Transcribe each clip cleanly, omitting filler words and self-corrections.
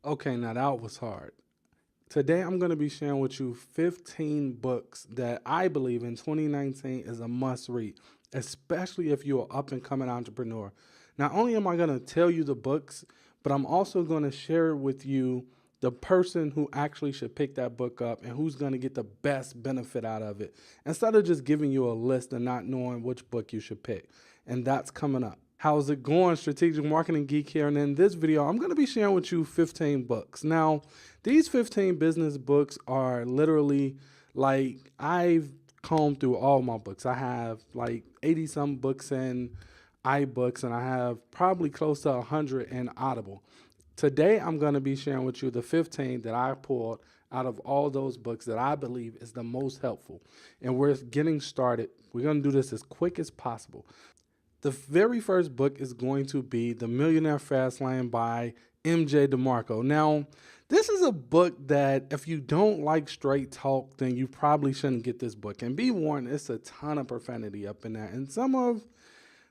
Okay, now that was hard. Today I'm going to be sharing with you 15 books that I believe in 2019 is a must read, especially if you're an up and coming entrepreneur. Not only am I going to tell you the books, but I'm also going to share with you the person who actually should pick that book up and who's going to get the best benefit out of it instead of just giving you a list and not knowing which book you should pick. And that's coming up. How's it going? Strategic Marketing Geek here. And in this video, I'm going to be sharing with you 15 books. Now, these 15 business books are literally like I've combed through all my books. I have like 80 some books in iBooks, and I have probably close to 100 in Audible. Today, I'm going to be sharing with you the 15 that I pulled out of all those books that I believe is the most helpful. And we're getting started. We're going to do this as quick as possible. The very first book is going to be The Millionaire Fastlane by MJ DeMarco. Now, this is a book that if you don't like straight talk, then you probably shouldn't get this book. And be warned, it's a ton of profanity up in there. And some of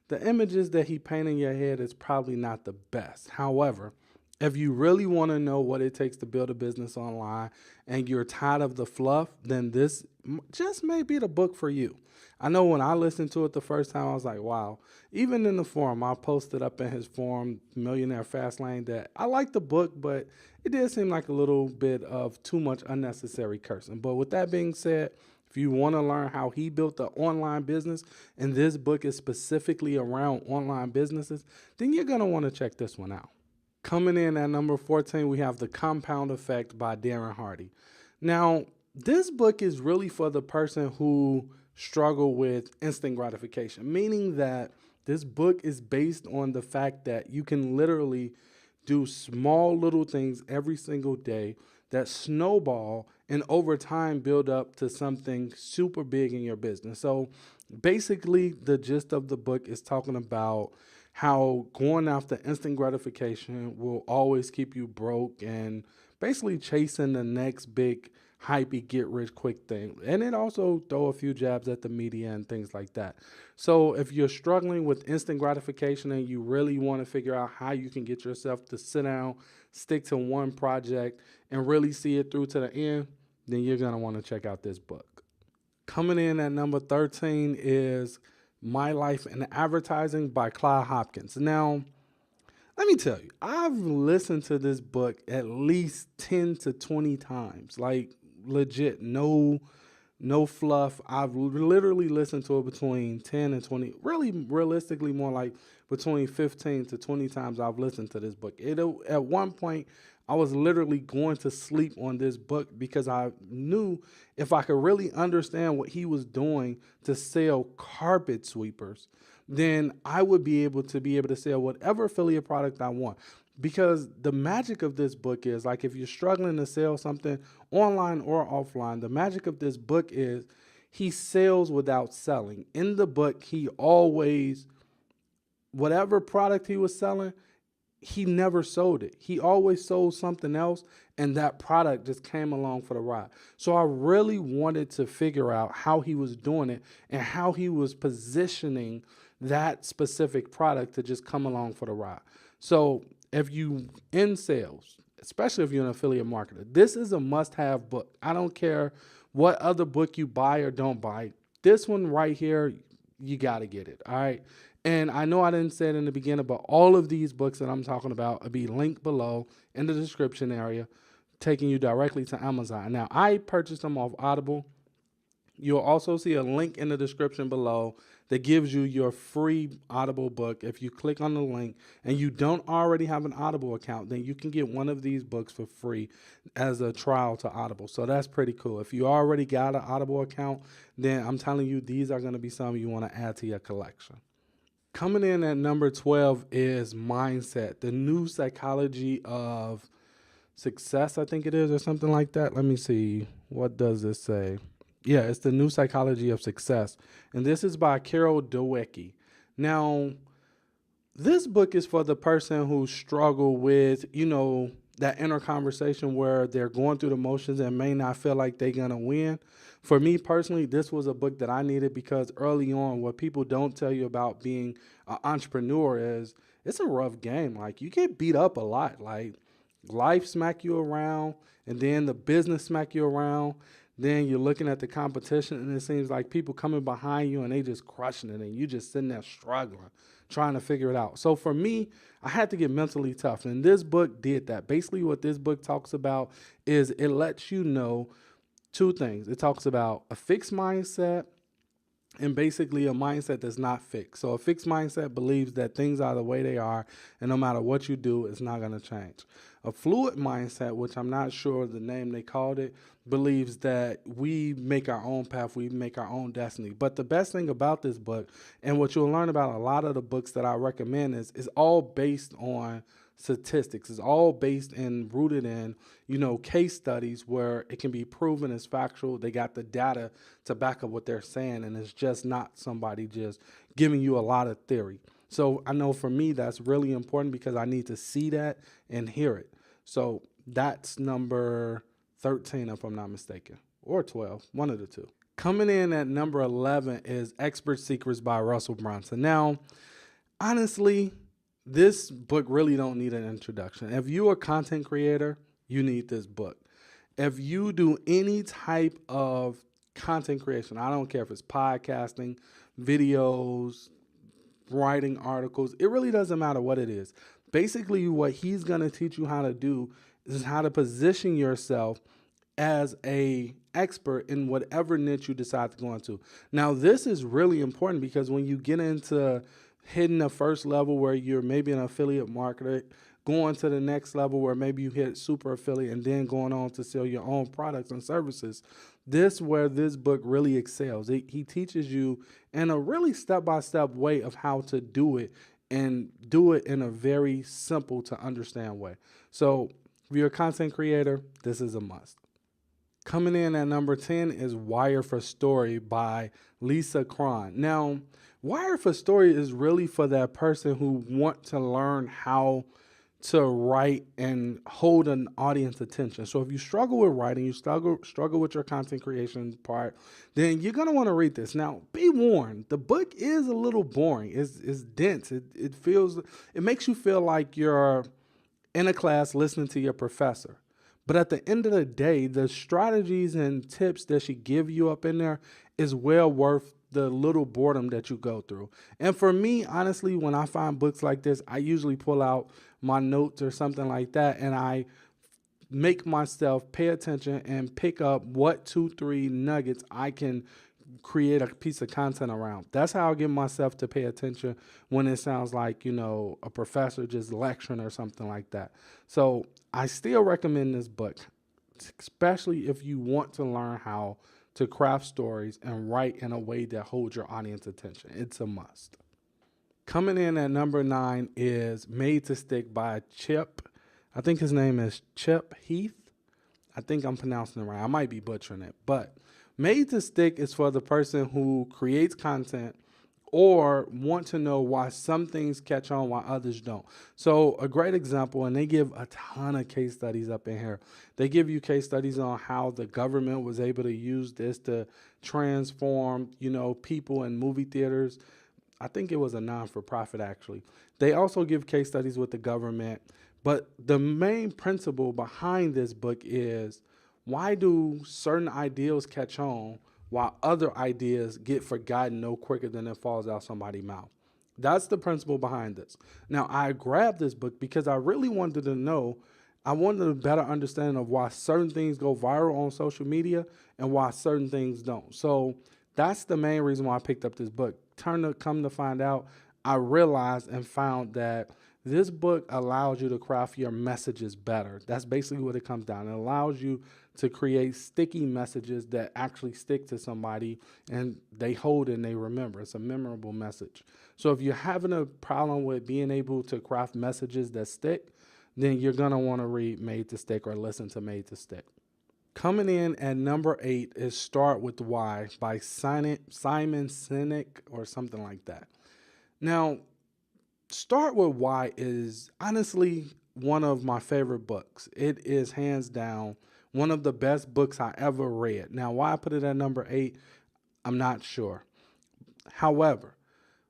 the images that he painted in your head is probably not the best. However, if you really want to know what it takes to build a business online and you're tired of the fluff, then this just may be the book for you. I know when I listened to it the first time, I was like, wow. Even in the forum, I posted up in his forum, Millionaire Fastlane, that I liked the book, but it did seem like a little bit of too much unnecessary cursing. But with that being said, if you want to learn how he built the online business, and this book is specifically around online businesses, then you're going to want to check this one out. Coming in at number 14, we have The Compound Effect by Darren Hardy. Now, this book is really for the person who struggle with instant gratification, meaning that this book is based on the fact that you can literally do small little things every single day that snowball and over time build up to something super big in your business. So basically, the gist of the book is talking about how going after instant gratification will always keep you broke and basically chasing the next big hypey get rich quick thing. And it also throw a few jabs at the media and things like that. So if you're struggling with instant gratification and you really want to figure out how you can get yourself to sit down, stick to one project and really see it through to the end, then you're going to want to check out this book. Coming in at number 13 is My Life in Advertising by Claude Hopkins. Now, let me tell you, I've listened to this book at least 10 to 20 times. Like legit, no fluff. I've literally listened to it between 10 and 20, really realistically more like between 15 to 20 times I've listened to this book. At one point I was literally going to sleep on this book because I knew if I could really understand what he was doing to sell carpet sweepers, then I would be able to sell whatever affiliate product I want. Because the magic of this book is like if you're struggling to sell something online or offline, the magic of this book is he sells without selling. In the book, he always, whatever product he was selling, he never sold it. He always sold something else, and that product just came along for the ride. So I really wanted to figure out how he was doing it and how he was positioning that specific product to just come along for the ride. So if you in sales, especially if you're an affiliate marketer, this is a must-have book. I don't care what other book you buy or don't buy. This one right here, you got to get it. All right. And I know I didn't say it in the beginning, but all of these books that I'm talking about will be linked below in the description area, taking you directly to Amazon. Now, I purchased them off Audible. You'll also see a link in the description below that gives you your free Audible book. If you click on the link and you don't already have an Audible account, then you can get one of these books for free as a trial to Audible. So that's pretty cool. If you already got an Audible account, then I'm telling you, these are going to be some you want to add to your collection. Coming in at number 12 is Mindset, the new psychology of success, I think it is, or something like that. Let me see. What does this say? Yeah, it's the new psychology of success. And this is by Carol Dweck. Now, this book is for the person who struggle with, that inner conversation where they're going through the motions and may not feel like they're going to win. For me personally, this was a book that I needed because early on, what people don't tell you about being an entrepreneur is it's a rough game. Like you get beat up a lot. Like life smack you around, and then the business smack you around. Then you're looking at the competition, and it seems like people coming behind you and they just crushing it, and you just sitting there struggling, trying to figure it out. So for me, I had to get mentally tough, and this book did that. Basically, what this book talks about is it lets you know two things. It talks about a fixed mindset and basically a mindset that's not fixed. So a fixed mindset believes that things are the way they are, and no matter what you do, it's not going to change. A fluid mindset, which I'm not sure the name they called it, believes that we make our own path, we make our own destiny. But the best thing about this book, and what you'll learn about a lot of the books that I recommend, is all based on statistics. It's all based and rooted in, case studies where it can be proven as factual. They got the data to back up what they're saying, and it's just not somebody just giving you a lot of theory. So I know for me, that's really important because I need to see that and hear it. So that's number 13, if I'm not mistaken, or 12, one of the two. Coming in at number 11 is Expert Secrets by Russell Brunson. Now, honestly, this book really don't need an introduction. If you're a content creator, you need this book. If you do any type of content creation, I don't care if it's podcasting, videos, writing articles, it really doesn't matter what it is. Basically, what he's going to teach you how to do is how to position yourself as a expert in whatever niche you decide to go into. Now, this is really important because when you get into hitting the first level where you're maybe an affiliate marketer, going to the next level where maybe you hit super affiliate, and then going on to sell your own products and services, this where this book really excels. He teaches you in a really step-by-step way of how to do it, and do it in a very simple to understand way. So if you're a content creator, this is a must. Coming in at number 10 is Wire for Story by Lisa Cron. Now, Wire for Story is really for that person who want to learn how to write and hold an audience attention. So if you struggle with writing, you struggle with your content creation part, then you're going to want to read this. Now, be warned, the book is a little boring. It's dense. It makes you feel like you're in a class listening to your professor. But at the end of the day, the strategies and tips that she give you up in there is well worth the little boredom that you go through. And for me, honestly, when I find books like this, I usually pull out my notes or something like that, and I make myself pay attention and pick up what 2-3 nuggets I can create a piece of content around. That's how I get myself to pay attention when it sounds like, a professor just lecturing or something like that. So I still recommend this book, especially if you want to learn how to craft stories and write in a way that holds your audience attention. It's a must. Coming in at number 9 is Made to Stick by Chip. I think his name is Chip Heath. I think I'm pronouncing it right. I might be butchering it, but Made to Stick is for the person who creates content or want to know why some things catch on while others don't. So a great example, and they give a ton of case studies up in here. They give you case studies on how the government was able to use this to transform, people in movie theaters. I think it was a non-for-profit, actually. They also give case studies with the government. But the main principle behind this book is, why do certain ideals catch on while other ideas get forgotten no quicker than it falls out somebody's mouth? That's the principle behind this. Now, I grabbed this book because I really wanted to know, I wanted a better understanding of why certain things go viral on social media and why certain things don't. So that's the main reason why I picked up this book. Come to find out, I realized and found that this book allows you to craft your messages better. That's basically what it comes down. It allows you to create sticky messages that actually stick to somebody and they hold and they remember. It's a memorable message. So if you're having a problem with being able to craft messages that stick, then you're going to want to read Made to Stick or listen to Made to Stick. Coming in at number 8 is Start with Why by Simon Sinek or something like that. Now, Start with Why is honestly one of my favorite books. It is hands down one of the best books I ever read. Now, why I put it at number 8, I'm not sure. However,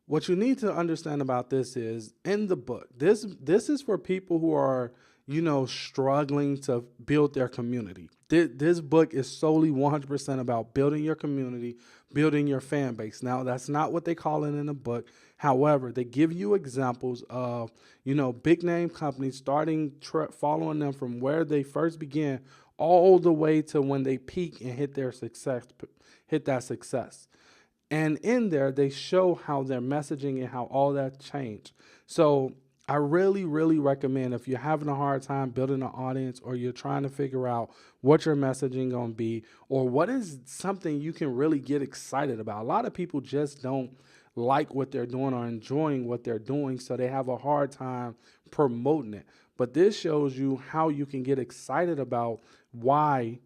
what you need to understand about this is, in the book, this is for people who are struggling to build their community. This book is solely 100% about building your community, building your fan base. Now, that's not what they call it in the book. However, they give you examples of, big name companies starting, following them from where they first began all the way to when they peak and hit that success. And in there, they show how their messaging and how all that changed. So I really, really recommend, if you're having a hard time building an audience, or you're trying to figure out what your messaging going to be, or what is something you can really get excited about. A lot of people just don't like what they're doing or enjoying what they're doing, so they have a hard time promoting it. But this shows you how you can get excited about why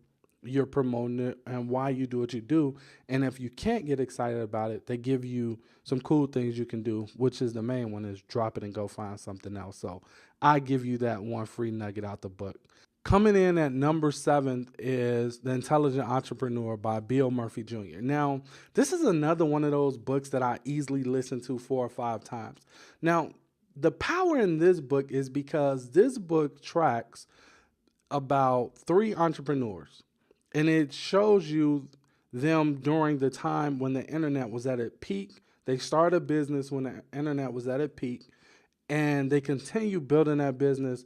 you're promoting it and why you do what you do. And if you can't get excited about it, they give you some cool things you can do, which is the main one, is drop it and go find something else. So I give you that one free nugget out the book. Coming in at number 7 is The Intelligent Entrepreneur by Bill Murphy Jr. Now, this is another one of those books that I easily listen to 4 or 5 times. Now, the power in this book is because this book tracks about 3 entrepreneurs. And it shows you them during the time when the internet was at its peak. They started a business when the internet was at its peak, and they continue building that business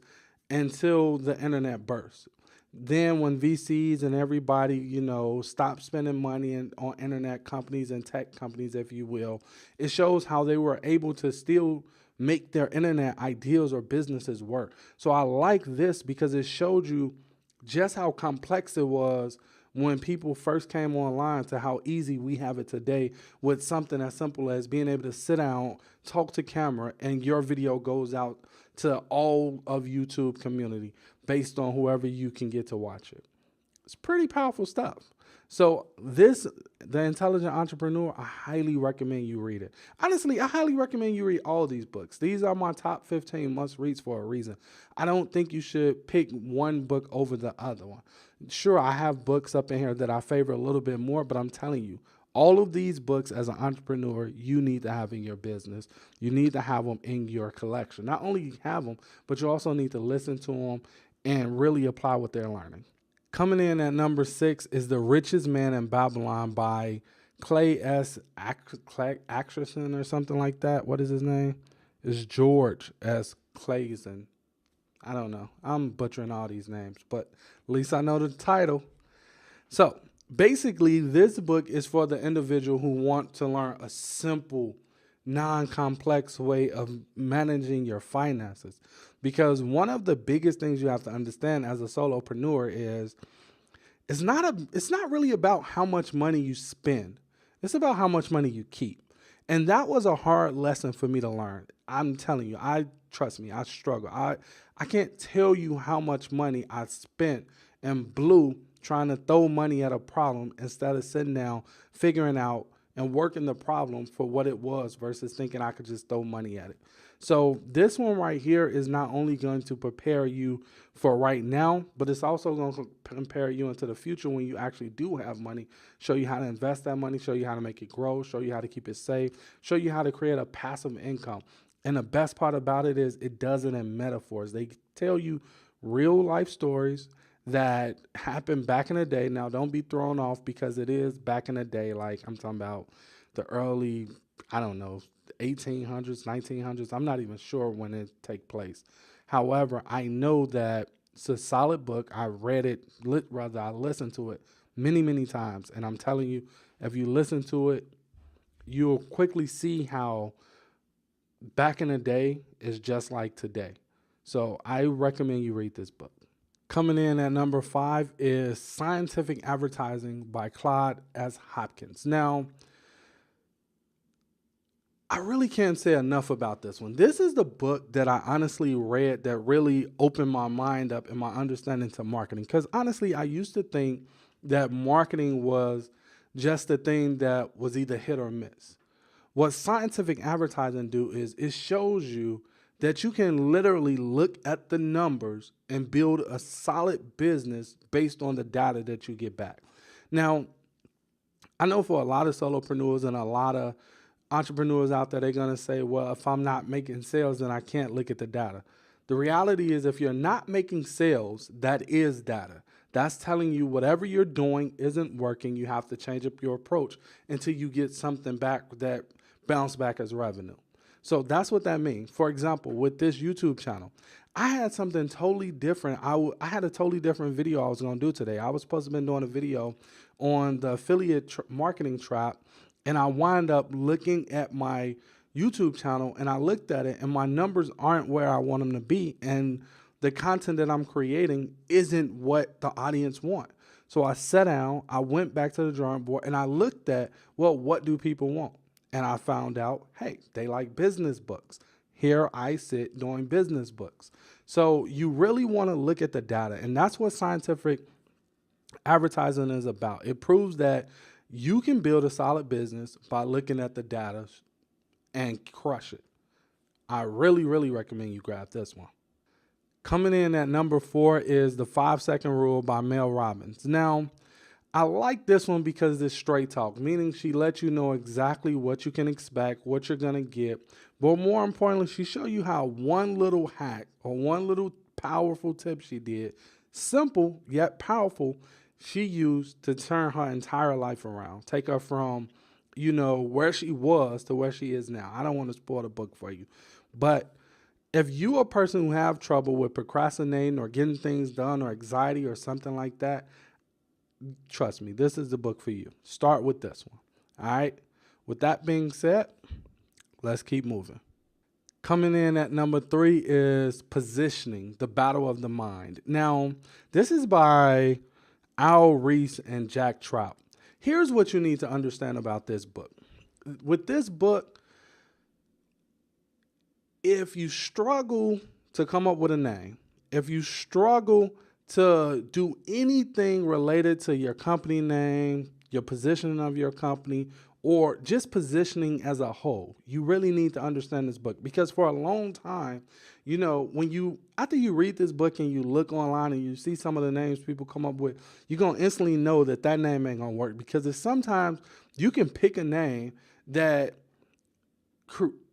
until the internet burst. Then when VCs and everybody, stopped spending money on internet companies and tech companies, if you will, it shows how they were able to still make their internet ideas or businesses work. So I like this because it showed you just how complex it was when people first came online to how easy we have it today with something as simple as being able to sit down, talk to camera, and your video goes out to all of YouTube community based on whoever you can get to watch it. It's pretty powerful stuff. So The Intelligent Entrepreneur, I highly recommend you read it. Honestly, I highly recommend you read all these books. These are my top 15 must-reads for a reason. I don't think you should pick one book over the other one. Sure, I have books up in here that I favor a little bit more, but I'm telling you, all of these books as an entrepreneur, you need to have in your business. You need to have them in your collection. Not only have them, but you also need to listen to them and really apply what they're learning. Coming in at number 6 is The Richest Man in Babylon by Clay S. Atchison or something like that. What is his name? It's George S. Clayson. I don't know. I'm butchering all these names, but at least I know the title. So basically, this book is for the individual who want to learn a simple, non-complex way of managing your finances. Because one of the biggest things you have to understand as a solopreneur is it's not really about how much money you spend. It's about how much money you keep. And that was a hard lesson for me to learn. I'm telling you, trust me, I struggle. I can't tell you how much money I spent and blew trying to throw money at a problem instead of sitting down, figuring out and working the problem for what it was versus thinking I could just throw money at it. So this one right here is not only going to prepare you for right now, but it's also going to prepare you into the future when you actually do have money, show you how to invest that money, show you how to make it grow, show you how to keep it safe, show you how to create a passive income. And the best part about it is it does it in metaphors. They tell you real life stories that happened back in the day. Now, don't be thrown off because it is back in the day. Like I'm talking about the early, 1800s, 1900s. I'm not even sure when it take place. However, I know that it's a solid book. I read it, I listened to it many, many times. And I'm telling you, if you listen to it, you'll quickly see how back in the day is just like today. So I recommend you read this book. Coming in at number 5 is Scientific Advertising by Claude Hopkins. Now, I really can't say enough about this one. This is the book that I honestly read that really opened my mind up and my understanding to marketing. Because honestly, I used to think that marketing was just a thing that was either hit or miss. What scientific advertising do is it shows you that you can literally look at the numbers and build a solid business based on the data that you get back. Now, I know for a lot of solopreneurs and a lot of entrepreneurs out there, they're going to say, well, if I'm not making sales, then I can't look at the data. The reality is if you're not making sales, that is data. That's telling you whatever you're doing isn't working. You have to change up your approach until you get something back that bounce back as revenue. So that's what that means. For example, with this YouTube channel, I had something totally different. I had a totally different video I was going to do today. I was supposed to have been doing a video on the affiliate marketing trap, and I wind up looking at my YouTube channel, and I looked at it, and my numbers aren't where I want them to be, and the content that I'm creating isn't what the audience want. So I sat down, I went back to the drawing board, and I looked at, well, what do people want? And I found out, hey, they like business books. Here I sit doing business books. So you really want to look at the data, and that's what scientific advertising is about. It proves that you can build a solid business by looking at the data and crush it. I really, really recommend you grab this one. Coming in at number 4 is the 5-second rule by Mel Robbins. Now, I like this one because it's straight talk, meaning she lets you know exactly what you can expect, what you're going to get. But more importantly, she shows you how one little hack or one little powerful tip she did, simple yet powerful, she used to turn her entire life around, take her from, where she was to where she is now. I don't want to spoil the book for you, but if you're a person who have trouble with procrastinating or getting things done or anxiety or something like that, trust me, this is the book for you. Start with this one. All right. With that being said, let's keep moving. Coming in at number 3 is Positioning, the Battle of the Mind. Now, this is by Al Ries and Jack Trout. Here's what you need to understand about this book. With this book, if you struggle to come up with a name, if you struggle to do anything related to your company name, your positioning of your company, or just positioning as a whole, you really need to understand this book, because for a long time, after you read this book and you look online and you see some of the names people come up with, you're going to instantly know that name ain't going to work, because it's sometimes you can pick a name that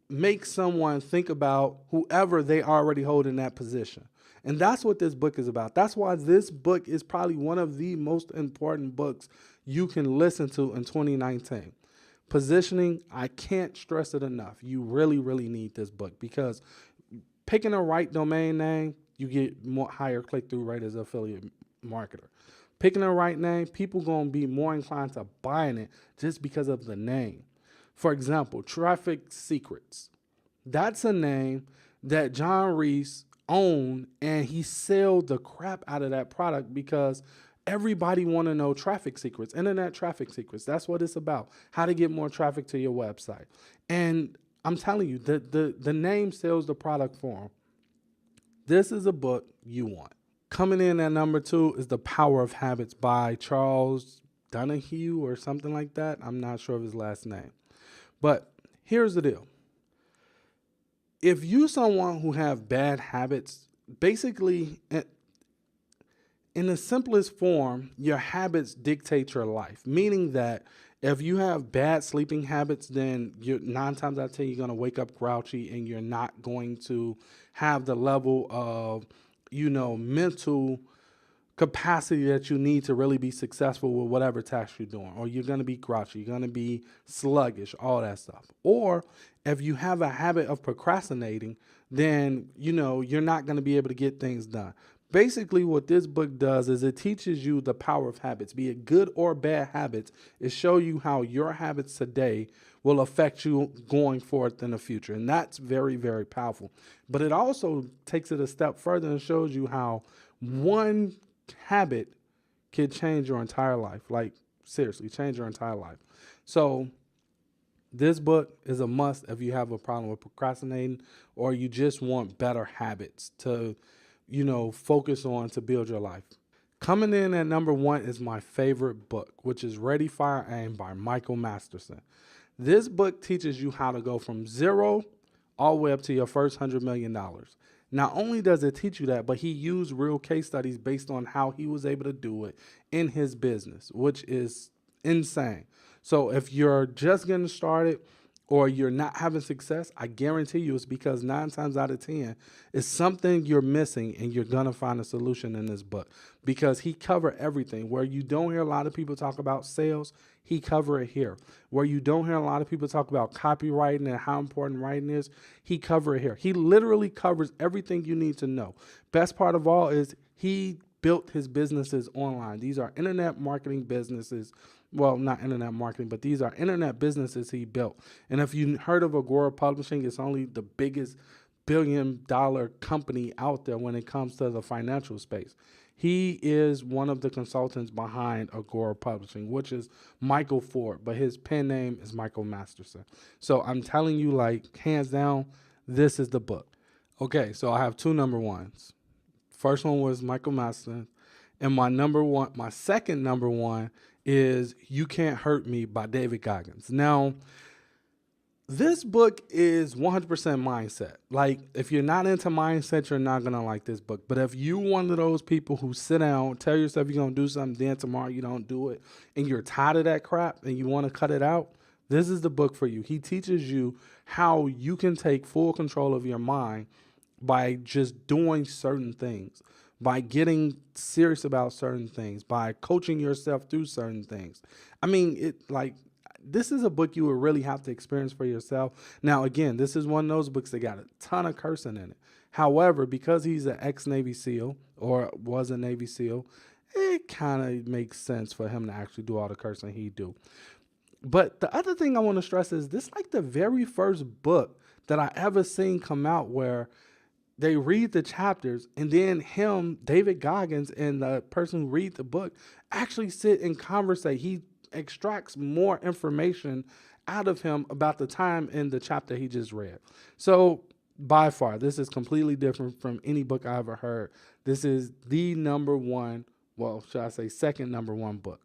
make someone think about whoever they already hold in that position. And that's what this book is about. That's why this book is probably one of the most important books you can listen to in 2019. Positioning, I can't stress it enough. You really, really need this book, because picking a right domain name, you get more higher click-through rate as an affiliate marketer. Picking a right name, people going to be more inclined to buying it just because of the name. For example, Traffic Secrets. That's a name that John Reese owned, and he sold the crap out of that product because everybody want to know traffic secrets, internet traffic secrets. That's what it's about, how to get more traffic to your website. And I'm telling you, the name sells the product for him. This is a book you want. Coming in at number 2 is The Power of Habits by Charles Donahue or something like that. I'm not sure of his last name. But here's the deal. If you someone who have bad habits, basically, in the simplest form, your habits dictate your life. Meaning that if you have bad sleeping habits, then you're 9 times out of 10, you're going to wake up grouchy, and you're not going to have the level of, mental capacity that you need to really be successful with whatever task you're doing. Or you're going to be grouchy, you're going to be sluggish, all that stuff. Or if you have a habit of procrastinating, then, you're not going to be able to get things done. Basically, what this book does is it teaches you the power of habits, be it good or bad habits. It shows you how your habits today will affect you going forward in the future. And that's very, very powerful. But it also takes it a step further and shows you how one habit can change your entire life. Like, seriously, change your entire life. So this book is a must if you have a problem with procrastinating, or you just want better habits to focus on to build your life. Coming in at number 1 is my favorite book, which is Ready, Fire, Aim by Michael Masterson. This book teaches you how to go from zero all the way up to your first $100 million. Not only does it teach you that, but he used real case studies based on how he was able to do it in his business, which is insane. So if you're just getting started, or you're not having success, I guarantee you it's because 9 times out of 10, it's something you're missing, and you're going to find a solution in this book, because he covered everything. Where you don't hear a lot of people talk about sales, he covered it here. Where you don't hear a lot of people talk about copywriting and how important writing is, he covered it here. He literally covers everything you need to know. Best part of all is he built his businesses online. These are internet marketing businesses. Well, not internet marketing, but these are internet businesses he built. And if you heard of Agora Publishing, it's only the biggest billion-dollar company out there when it comes to the financial space. He is one of the consultants behind Agora Publishing, which is Michael Ford, but his pen name is Michael Masterson. So I'm telling you, like, hands down, this is the book. Okay, so I have 2 number ones. First one was Michael Masterson, and my second number one is You Cant Hurt Me by David Goggins. Now, this book is 100% mindset. Like, if you're not into mindset, you're not going to like this book. But if you one of those people who sit down, tell yourself you're going to do something, then tomorrow you don't do it, and you're tired of that crap and you want to cut it out, this is the book for you. He teaches you how you can take full control of your mind by just doing certain things, by getting serious about certain things, by coaching yourself through certain things. I mean, this is a book you would really have to experience for yourself. Now, again, this is one of those books that got a ton of cursing in it. However, because he's an ex-Navy SEAL, or was a Navy SEAL, it kind of makes sense for him to actually do all the cursing he do. But the other thing I want to stress is this, like, the very first book that I ever seen come out where they read the chapters, and then him, David Goggins, and the person who reads the book actually sit and conversate. He extracts more information out of him about the time in the chapter he just read. So by far, this is completely different from any book I ever heard. This is the number one, well, should I say second number one book.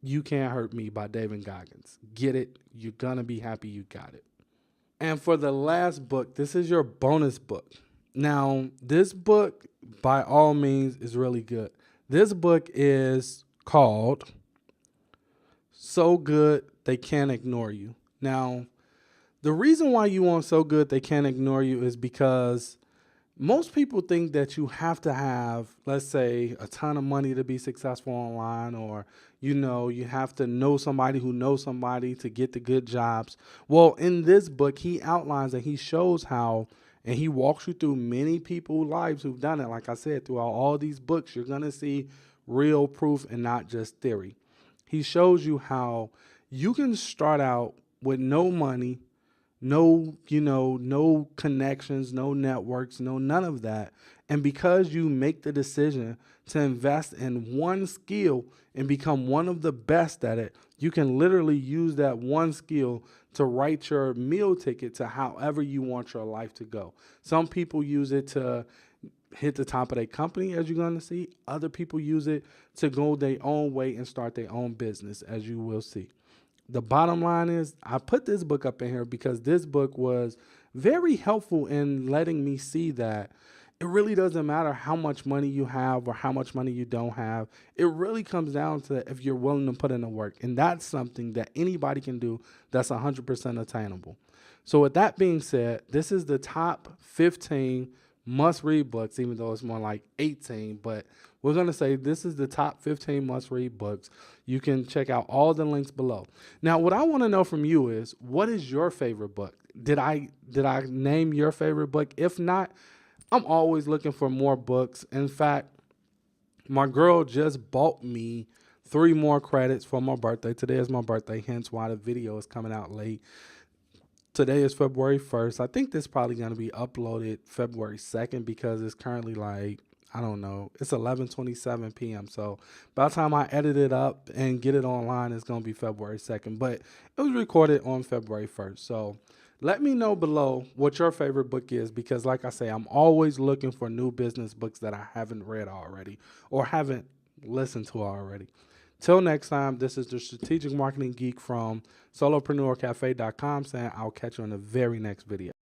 You Cant Hurt Me by David Goggins. Get it. You're going to be happy you got it. And for the last book, this is your bonus book. Now, this book, by all means, is really good. This book is called So Good They Can't Ignore You. Now, the reason why you want So Good They Can't Ignore You is because most people think that you have to have, let's say, a ton of money to be successful online, or, you have to know somebody who knows somebody to get the good jobs. Well, in this book, he outlines and he shows how, and he walks you through many people's lives who've done it. Like I said, throughout all these books, you're going to see real proof and not just theory. He shows you how you can start out with no money, no connections, no networks, none of that. And because you make the decision to invest in one skill and become one of the best at it, you can literally use that one skill to write your meal ticket to however you want your life to go. Some people use it to hit the top of their company, as you're going to see. Other people use it to go their own way and start their own business, as you will see. The bottom line is, I put this book up in here because this book was very helpful in letting me see that it really doesn't matter how much money you have or how much money you don't have. It really comes down to if you're willing to put in the work. And that's something that anybody can do that's 100% attainable. So with that being said, this is the top 15 must-read books, even though it's more like 18, but we're going to say this is the top 15 must-read books. You can check out all the links below. Now, what I want to know from you is, what is your favorite book? Did I name your favorite book? If not, I'm always looking for more books. In fact, my girl just bought me 3 more credits for my birthday. Today is my birthday, hence why the video is coming out late. Today is February 1st. I think this is probably going to be uploaded February 2nd because it's currently like, I don't know, it's 11:27 p.m. So by the time I edit it up and get it online, it's going to be February 2nd. But it was recorded on February 1st. So let me know below what your favorite book is, because like I say, I'm always looking for new business books that I haven't read already or haven't listened to already. Till next time, this is the Strategic Marketing Geek from solopreneurcafe.com saying I'll catch you in the very next video.